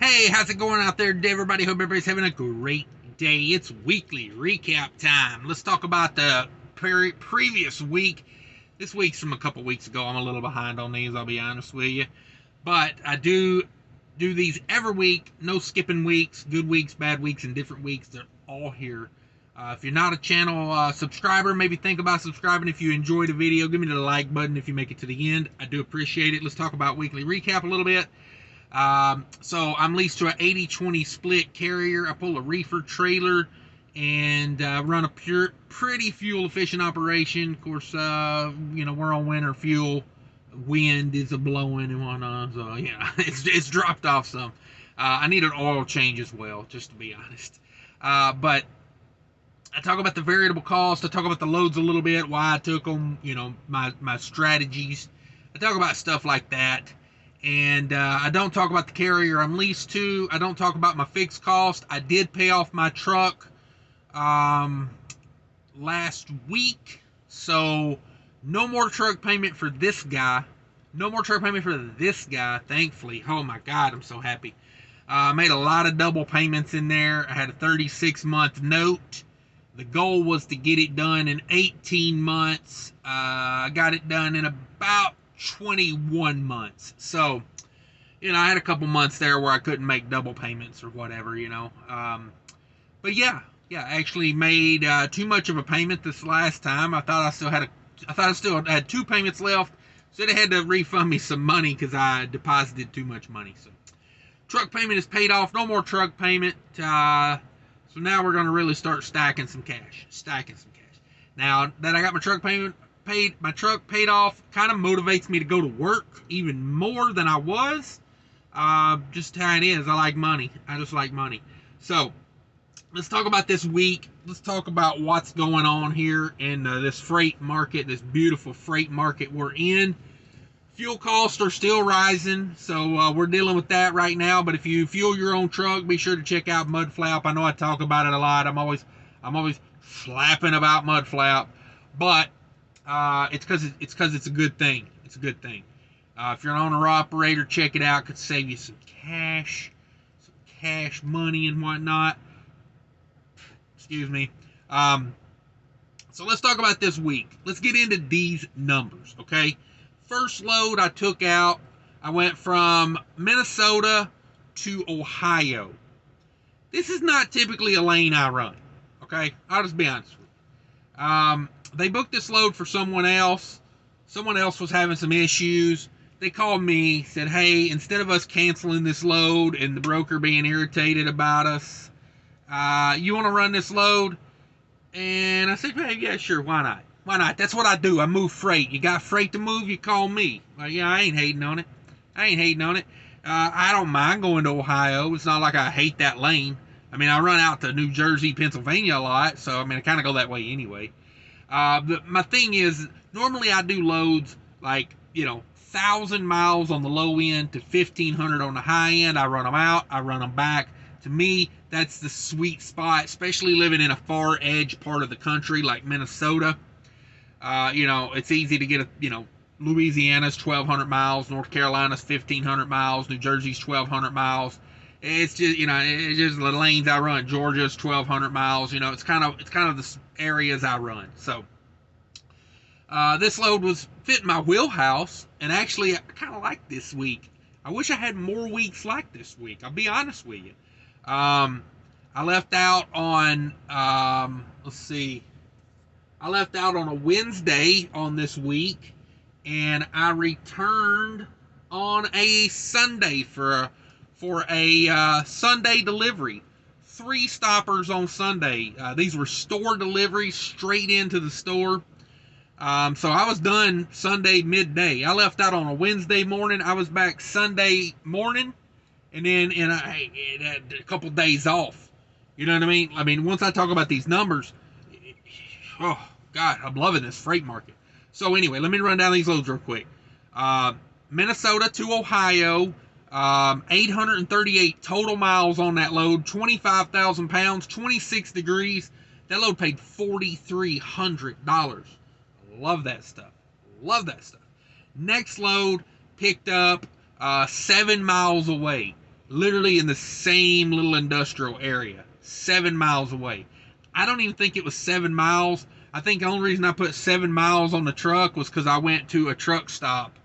Hey, how's it going out there, everybody? Hope everybody's having a great day. It's weekly recap time. Let's talk about the previous week. This week's from a couple weeks ago. I'm a little behind on these, I'll be honest with you. But I do these every week. No skipping weeks, good weeks, bad weeks, and different weeks. They're all here. If you're not a channel subscriber, maybe think about subscribing. If you enjoy the video, give me the like button if you make it to the end. I do appreciate it. Let's talk about weekly recap a little bit. So I'm leased to an 80-20 split carrier. I pull a reefer trailer and run a pretty fuel efficient operation. Of course, we're on winter fuel. Wind is a blowing and whatnot. So yeah, it's dropped off some. I need an oil change as well, just to be honest. But I talk about the variable cost. I talk about the loads a little bit, why I took them, my strategies. I talk about stuff like that. And I don't talk about the carrier I'm leased to. I don't talk about my fixed cost. I did pay off my truck last week. So no more truck payment for this guy. No more truck payment for this guy, thankfully. Oh my God, I'm so happy. I made a lot of double payments in there. I had a 36-month note. The goal was to get it done in 18 months. I got it done in about 21 months. So, I had a couple months there where I couldn't make double payments or whatever, But yeah, I actually made too much of a payment this last time. I thought I still had 2 payments left. So they had to refund me some money because I deposited too much money. So truck payment is paid off. No more truck payment. So now we're going to really start stacking some cash. Now that I got my truck payment paid off, kind of motivates me to go to work even more than I was. Just how it is. I like money. I just like money. So let's talk about this week. Let's talk about what's going on here in this freight market, this beautiful freight market we're in. Fuel costs are still rising, so we're dealing with that right now. But if you fuel your own truck, be sure to check out Mudflap. I know I talk about it a lot. I'm always flapping about Mudflap, but it's because it's a good thing. It's a good thing. If you're an owner operator, check it out. Could save you some cash money and whatnot. Excuse me. So let's talk about this week. Let's get into these numbers, okay? First load I took out, I went from Minnesota to Ohio. This is not typically a lane I run, okay? I'll just be honest with you. They booked this load for someone else. Someone else was having some issues. They called me, said, hey, instead of us canceling this load and the broker being irritated about us, you want to run this load? And I said, hey, yeah, sure, why not? Why not? That's what I do. I move freight. You got freight to move, you call me. Like, yeah, I ain't hating on it. I don't mind going to Ohio. It's not like I hate that lane. I mean, I run out to New Jersey, Pennsylvania a lot, so I mean, I kind of go that way anyway. My thing is, normally I do loads like, 1,000 miles on the low end to 1,500 on the high end. I run them out. I run them back. To me, that's the sweet spot, especially living in a far edge part of the country like Minnesota. It's easy to get Louisiana's 1,200 miles, North Carolina's 1,500 miles, New Jersey's 1,200 miles. It's just, it's just the lanes I run. Georgia's 1,200 miles. It's kind of the areas I run. So this load was fitting my wheelhouse, and actually, I kind of like this week. I wish I had more weeks like this week. I'll be honest with you. I left out on I left out on a Wednesday on this week, and I returned on a Sunday for a Sunday delivery. 3 stoppers on Sunday. These were store deliveries straight into the store. So I was done Sunday midday. I left out on a Wednesday morning. I was back Sunday morning, and then I had a couple days off. You know what I mean? I mean, once I talk about these numbers, oh God, I'm loving this freight market. So anyway, let me run down these loads real quick. Minnesota to Ohio, 838 total miles on that load, 25,000 pounds, 26 degrees. That load paid $4,300. Love that stuff. Next load picked up 7 miles away. literally in the same little industrial area, 7 miles away. I don't even think it was 7 miles. I think the only reason I put 7 miles on the truck was because I went to a truck stop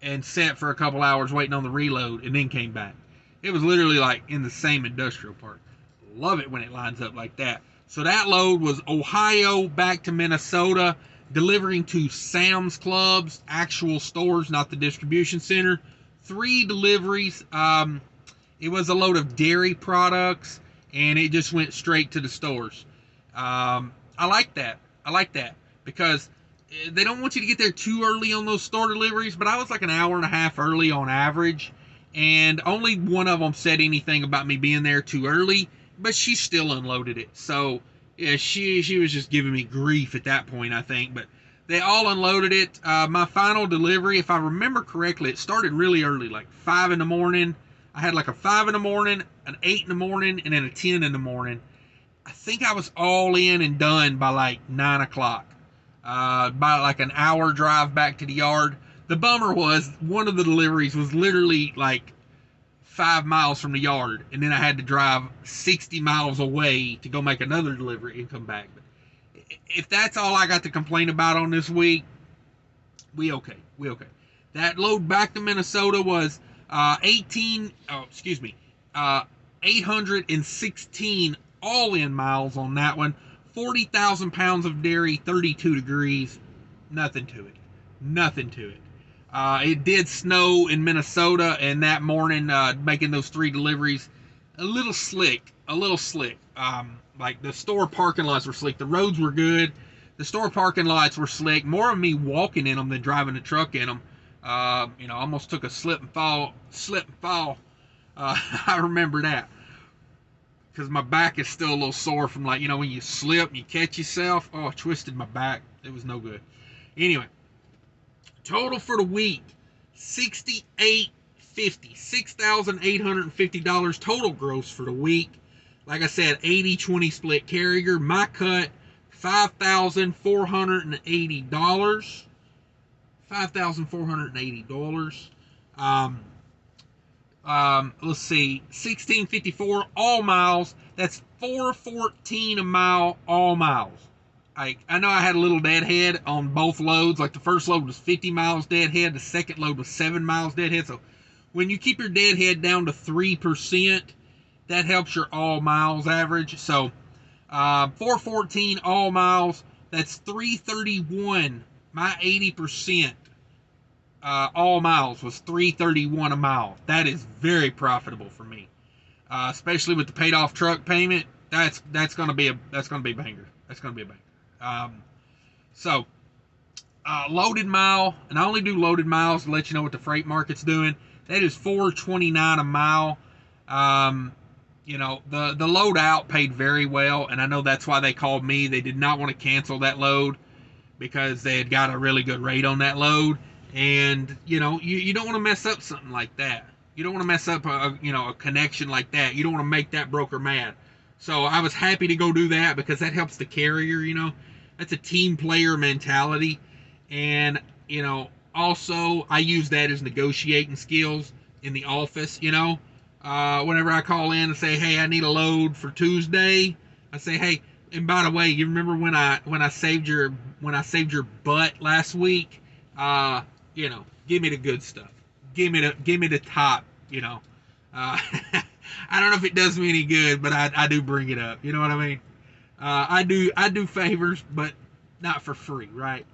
and sat for a couple hours waiting on the reload and then came back. It was literally like in the same industrial park. Love it when it lines up like that. So that load was Ohio back to Minnesota, delivering to Sam's Clubs, actual stores, not the distribution center. 3 deliveries. It was a load of dairy products, and it just went straight to the stores. I like that. I like that because they don't want you to get there too early on those store deliveries, but I was like an hour and a half early on average, and only one of them said anything about me being there too early, but she still unloaded it. So yeah, she was just giving me grief at that point, I think, but they all unloaded it. My final delivery, if I remember correctly, it started really early, like 5 in the morning. I had like a 5 in the morning, an 8 in the morning, and then a 10 in the morning. I think I was all in and done by like 9 o'clock. By like an hour drive back to the yard. The bummer was one of the deliveries was literally like 5 miles from the yard, and then I had to drive 60 miles away to go make another delivery and come back. But if that's all I got to complain about on this week, we okay. That load back to Minnesota was 816 all-in miles on that one. 40,000 pounds of dairy, 32 degrees. Nothing to it. It did snow in Minnesota, and that morning, making those 3 deliveries, a little slick. Like the store parking lots were slick. The roads were good. The store parking lots were slick. More of me walking in them than driving the truck in them. Almost took a slip and fall. I remember that because my back is still a little sore from when you slip and you catch yourself. Oh, I twisted my back. It was no good. Anyway, total for the week, $6,850 total gross for the week. Like I said, 80-20 split carrier. My cut, $5,480. $5,480. Let's see, 1654 all miles. That's $414 a mile all miles. I know I had a little deadhead on both loads. Like the first load was 50 miles deadhead. The second load was 7 miles deadhead. So when you keep your deadhead down to 3%, that helps your all miles average. So 414 all miles. That's 331. My 80%. All miles was $331 a mile. That is very profitable for me, especially with the paid off truck payment. That's gonna be a banger. Loaded mile, and I only do loaded miles to let you know what the freight market's doing. That is $429 a mile. The load out paid very well, and I know that's why they called me. They did not want to cancel that load because they had got a really good rate on that load. And, you don't want to mess up something like that. You don't want to mess up a connection like that. You don't want to make that broker mad. So I was happy to go do that because that helps the carrier, That's a team player mentality. And, also I use that as negotiating skills in the office, whenever I call in and say, hey, I need a load for Tuesday, I say, hey, and by the way, you remember when I saved your butt last week? Give me the good stuff. Give me the top, I don't know if it does me any good, but I do bring it up. You know what I mean? I do favors, but not for free, right?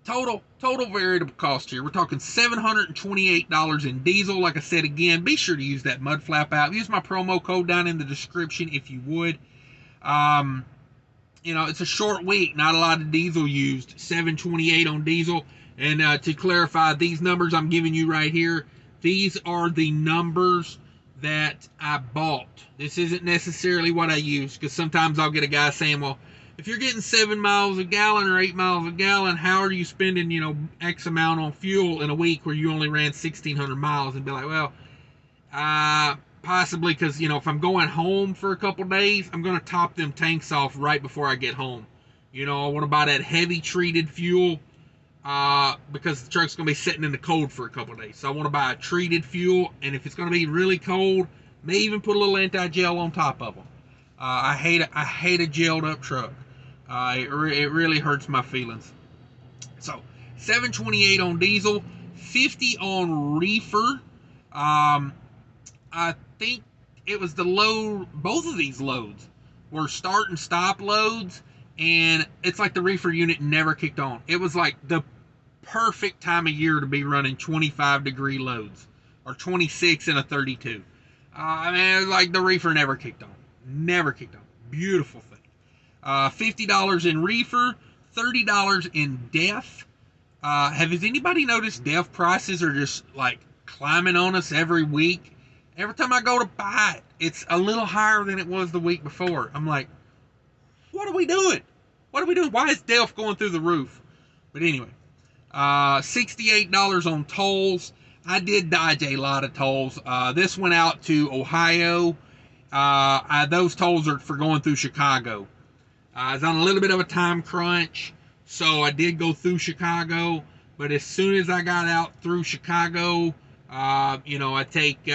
Total variable cost here. We're talking $728 in diesel. Like I said again, be sure to use that Mudflap app. Use my promo code down in the description if you would. It's a short week, not a lot of diesel used. $728 on diesel. And to clarify, these numbers I'm giving you right here, these are the numbers that I bought. This isn't necessarily what I use, because sometimes I'll get a guy saying, well, if you're getting 7 miles a gallon or 8 miles a gallon, how are you spending, X amount on fuel in a week where you only ran 1,600 miles? And be like, well, possibly because, if I'm going home for a couple days, I'm going to top them tanks off right before I get home. I want to buy that heavy treated fuel because the truck's going to be sitting in the cold for a couple of days. So I want to buy a treated fuel, and if it's going to be really cold, may even put a little anti-gel on top of them. I hate a gelled up truck. It really hurts my feelings. So $7.28 on diesel, $50 on reefer. I think it was the load. Both of these loads were start and stop loads, and it's like the reefer unit never kicked on. It was like the perfect time of year to be running 25-degree loads, or 26 in a 32. I mean, it was like the reefer never kicked on. Never kicked on. Beautiful thing. $50 in reefer, $30 in DEF. Has anybody noticed DEF prices are just like climbing on us every week? Every time I go to buy it, it's a little higher than it was the week before. I'm like, what are we doing? What are we doing? Why is DEF going through the roof? But anyway, $68 on tolls. I did dodge a lot of tolls. This went out to Ohio. Those tolls are for going through Chicago. I was on a little bit of a time crunch, so I did go through Chicago. But as soon as I got out through Chicago, I take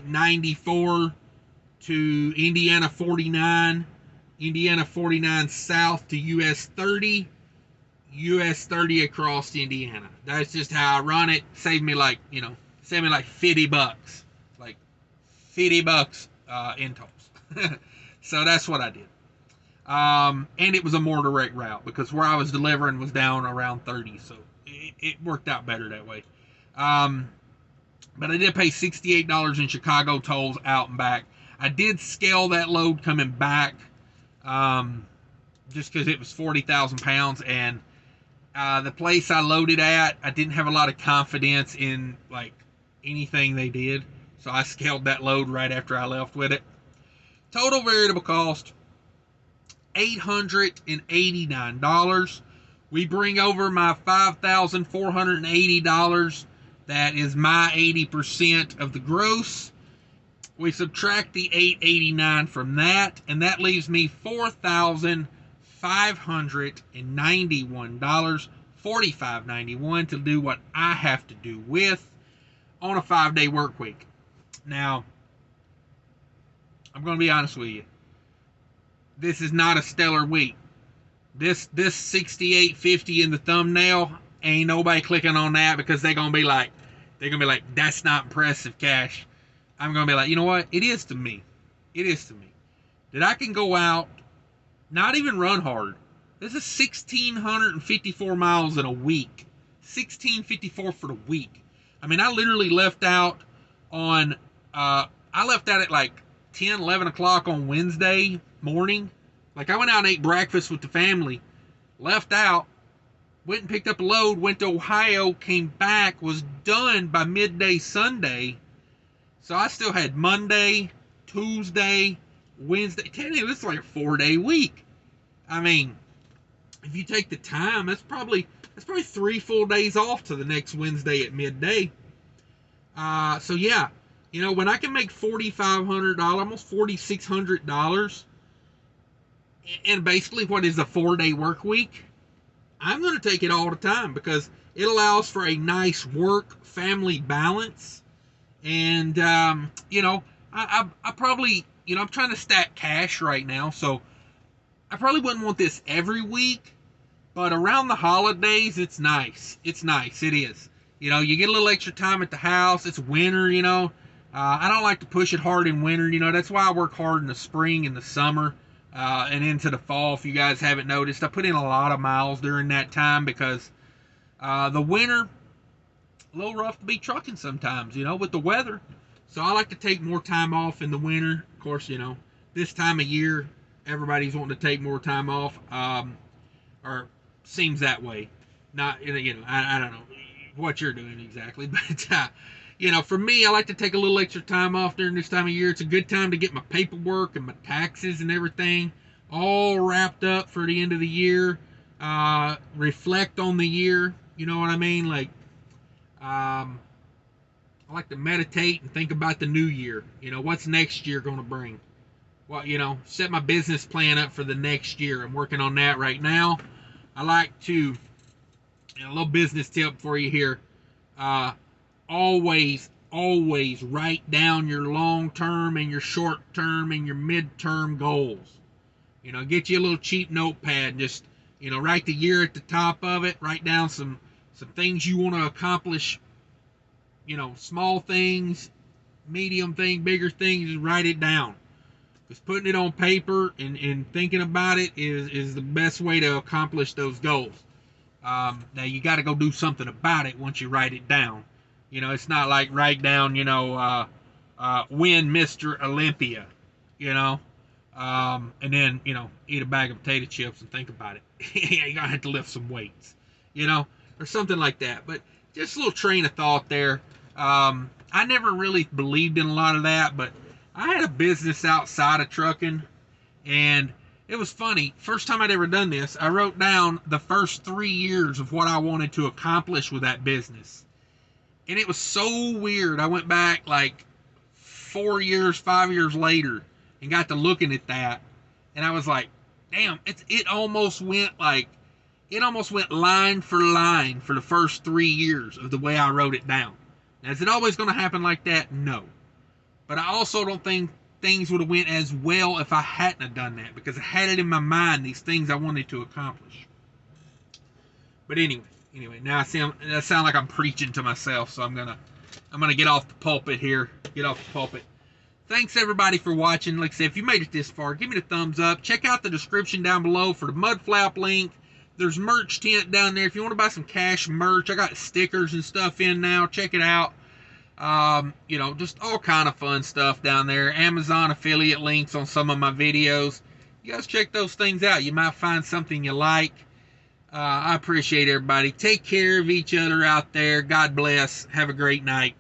94 to Indiana 49, Indiana 49 south to US 30, US 30 across Indiana. That's just how I run it. Saved me like $50, like $50 in tolls. So that's what I did. And it was a more direct route because where I was delivering was down around 30, so it worked out better that way. But I did pay $68 in Chicago tolls out and back. I did scale that load coming back, just because it was 40,000 pounds, and the place I loaded at, I didn't have a lot of confidence in like anything they did, so I scaled that load right after I left with it. Total variable cost, $889. We bring over my $5,480. That is my 80% of the gross. We subtract the $889 from that, and that leaves me $4,591, $45.91 to do what I have to do with on a 5-day work week. Now, I'm going to be honest with you. This is not a stellar week. This $68.50 in the thumbnail, ain't nobody clicking on that because they're gonna be like, that's not impressive, Cash. I'm gonna be like, you know what? It is to me. It is to me. That I can go out, not even run hard. This is 1,654 miles in a week. 1,654 for the week. I mean, I literally left out on, I left out at like 10, 11 o'clock on Wednesday morning. Like, I went out and ate breakfast with the family, left out, went and picked up a load, went to Ohio, came back, was done by midday Sunday. So I still had Monday, Tuesday, Wednesday. Technically, this is like a 4-day week. I mean, if you take the time, that's probably 3 full days off to the next Wednesday at midday. So yeah, when I can make $4,500, almost $4,600, and basically what is a 4-day work week, I'm going to take it all the time because it allows for a nice work-family balance. And, I probably, I'm trying to stack cash right now, so I probably wouldn't want this every week, but around the holidays, it's nice. It's nice. It is. You get a little extra time at the house. It's winter, I don't like to push it hard in winter. That's why I work hard in the spring and the summer. And into the fall, if you guys haven't noticed, I put in a lot of miles during that time because the winter, a little rough to be trucking sometimes, with the weather. So I like to take more time off in the winter. Of course, this time of year, everybody's wanting to take more time off, or seems that way. Not, I don't know what you're doing exactly, but for me, I like to take a little extra time off during this time of year. It's a good time to get my paperwork and my taxes and everything all wrapped up for the end of the year. Reflect on the year. You know what I mean? Like, I like to meditate and think about the new year. What's next year going to bring? Well, set my business plan up for the next year. I'm working on that right now. I like to And a little business tip for you here. Uh, always write down your long-term and your short-term and your mid-term goals. Get you a little cheap notepad. Just, write the year at the top of it. Write down some things you want to accomplish. Small things, medium things, bigger things. Just write it down. Because putting it on paper and thinking about it is the best way to accomplish those goals. Now you got to go do something about it once you write it down. It's not like write down, win Mr. Olympia, and then, eat a bag of potato chips and think about it. You're going to have to lift some weights, or something like that. But just a little train of thought there. I never really believed in a lot of that, but I had a business outside of trucking, and it was funny. First time I'd ever done this, I wrote down the first 3 years of what I wanted to accomplish with that business. And it was so weird. I went back like 4 years, 5 years later and got to looking at that. And I was like, damn, it almost went line for line for the first 3 years of the way I wrote it down. Now, is it always going to happen like that? No. But I also don't think things would have went as well if I hadn't have done that, because I had it in my mind, these things I wanted to accomplish. But anyway, now I sound like I'm preaching to myself, so I'm gonna get off the pulpit here. Thanks everybody for watching. Like I said, if you made it this far, give me the thumbs up. Check out the description down below for the Mudflap link. There's merch tent down there. If you want to buy some cash merch, I got stickers and stuff in now. Check it out. Just all kind of fun stuff down there. Amazon affiliate links on some of my videos. You guys check those things out. You might find something you like. I appreciate everybody. Take care of each other out there. God bless. Have a great night.